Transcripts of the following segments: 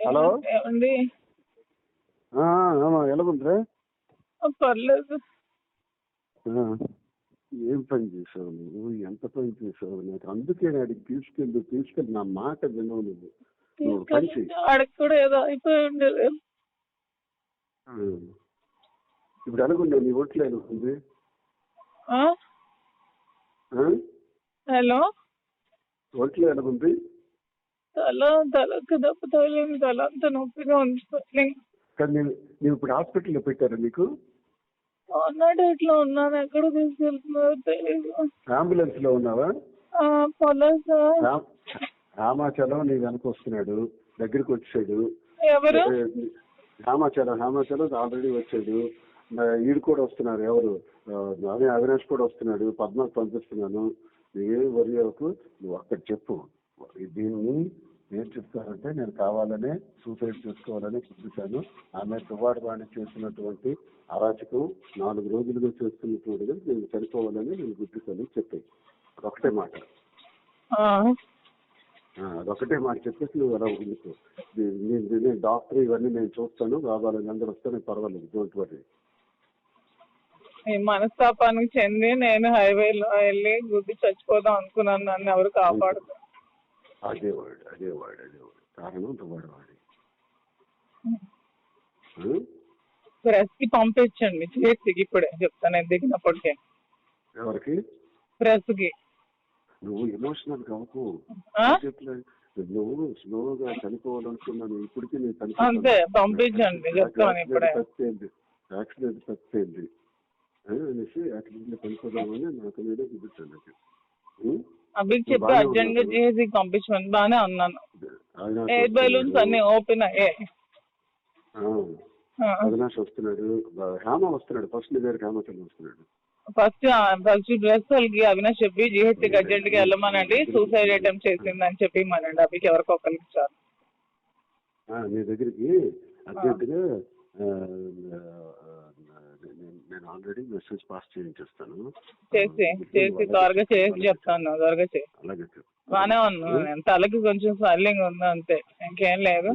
Hello ఏమండి? ఎలా ఉందిరా? పర్లేదు. ఏం పని చేసావు నువ్వు? ఎంత పని చేసావు? నాకు అందుకే అడిగి తీసుకెళ్ళి నా మాట వినవు నువ్వు. నువ్వు పని చెయ్యి. ఆడికి కూడా ఏదో అయిపోయి ఉండేది. ఇప్పుడు అనుకున్నావు నీ ఒంట్లో ఎలా ఉంది? హలో, ఒంట్లో ఎలా ఉంది? తలకు దెబ్బ తగిలింది. తల అంతా నొప్పిగా ఉంది. కానీ నేను ఇప్పుడు హాస్పిటల్లో పెట్టారా నీకు? అన్నాడు ఇట్లా ఉన్నాను. ఎక్కడ తీసుకెళ్తున్నారో తెలియదు. అంబులెన్స్ లో ఉన్నావా? రామాచలం నీ వెనక వస్తున్నాడు, దగ్గరికి వచ్చాడు. ఎవరు? రామాచలం ఆల్రెడీ వచ్చాడు. ఈడు కూడా వస్తున్నారు. ఎవరు? అవినాష్ కూడా వస్తున్నాడు. పద్మకు పంపిస్తున్నాను. నువ్వేం వరి అవ్వకు. నువ్వు అక్కడ చెప్పు. దీన్ని ఏం చెప్తానంటే, నేను కావాలనే సూసైడ్ చేసుకోవాలని చూపించాను. ఆమె తువ్వాడు వాణి చేసినటువంటి అరాచకం 4 రోజులుగా చేస్తున్నటువంటిది నేను చనిపోవాలని నేను గుర్తిస్తాను చెప్పాను. అదొకటే మాట. అదొకటే మాట చెప్పేసి నువ్వు అలా ఉండుకో. నేను డాక్టర్ ఇవన్నీ నేను చూస్తాను. కావాలని అందరూ వస్తే పర్వాలేదు. Don't worry. ఈ మనస్తాపానికి చెంది నేను హైవేలో వెళ్ళి గుద్ది చచ్చిపోదాం అనుకున్నాను. నన్ను ఎవరు కాపాడుతారు? అదేవాడు కారణం తువ్వాడు వాడి. ప్రెస్ కి పంపించండి. చేతికి ఇప్పుడే చెప్తాను. నేను దిగినప్పటికే. ఎవరికి? ప్రెస్ కి. నువ్వు ఎమోషనల్ కావకు. నువ్వు స్లోగా చనిపోవాలనుకున్నాను. ఇప్పటికీ నేను అంతే, పంపించండి. చెప్తాను ఇప్పుడే. యాక్సిడెంట్ తప్పింది అనేసి యాక్సిడెంట్ చనిపోదామని నాకు మీద చూపించాను. అభికి చెప్పి అర్జెంట్ గా చేసి పంపించమని బానే అన్నాను. ఎయిర్ బెలూన్స్ అన్ని ఓపెన్ అయ్యాయి. అవినాష్ వస్తున్నాడు, హేమ వస్తున్నాడు. ఫస్ట్ నీ దగ్గర హేమచంద్ర వస్తున్నాడు. ఫస్ట్ డ్రెస్ వాళ్ళకి అవినాష్ చెప్పి జిహెచ్కి అర్జెంట్ గా వెళ్ళమనండి. సూసైడ్ అటెంప్ట్ చేసిందని చెప్పి మనండి. అభికి ఎవరికో ఒకరికి ఇచ్చారు. నీ దగ్గరికి అర్జెంట్ గా నేను ఆల్రెడీ మెసేజ్ పాస్ చేయించేస్తాను. చేసి త్వరగా చేసి చెప్తాను. త్వరగా చేసి. అలాగే బానే ఉన్నాను. తలకి కొంచెం స్వెల్లింగ్ ఉంది అంతే, ఇంకేం లేదు.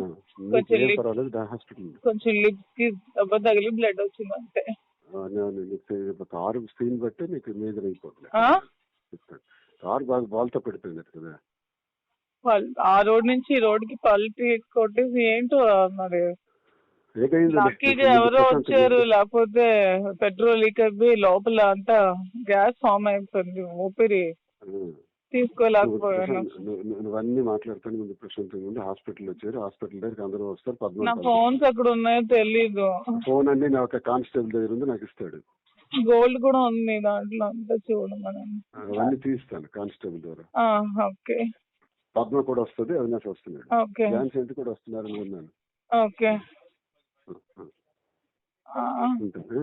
కొంచెం లిప్స్ కి దెబ్బ తగిలి బ్లడ్ వచ్చింది అంతే. కారు స్క్రీన్ బట్టి నీకు మేజర్ అయిపోతుంది. కారు బాగా బాల్తో పెడిపోయింది కదా. ఆ రోడ్ నుంచి ఈ రోడ్కి పల్టీ కొట్టేసి ఏంటో మరి లక్కీగా ఎవరో వచ్చారు. లేకపోతే పెట్రోల్ లీక్ అయిపోయి లోపల అంతా గ్యాస్ ఫామ్ అయిపోయింది. ఊపిరి తీసుకోలేకపోయాను. నువ్వన్నీ మాట్లాడుతాను ముందు ప్రశాంతంగా ఉంది. హాస్పిటల్ వచ్చారు. హాస్పిటల్ దగ్గరికి అందరూ వస్తారు. నా ఫోన్స్ ఎక్కడ ఉన్నాయో తెలీదు. ఫోన్ అన్ని నా ఒక కానిస్టేబుల్ దగ్గర ఉంది, నాకు ఇస్తాడు. గోల్డ్ కూడా ఉంది దాంట్లో, అంతా చూడమని. అవన్నీ తీస్తాను కానిస్టేబుల్ ద్వారా. ఓకే. పద్మ కూడా వస్తుంది, అవినాష్ వస్తున్నాడు, ఓకే. ఝాన్సీ ఎంత కూడా వస్తున్నారు అనుకున్నాను. ఓకే. ఉంటాను.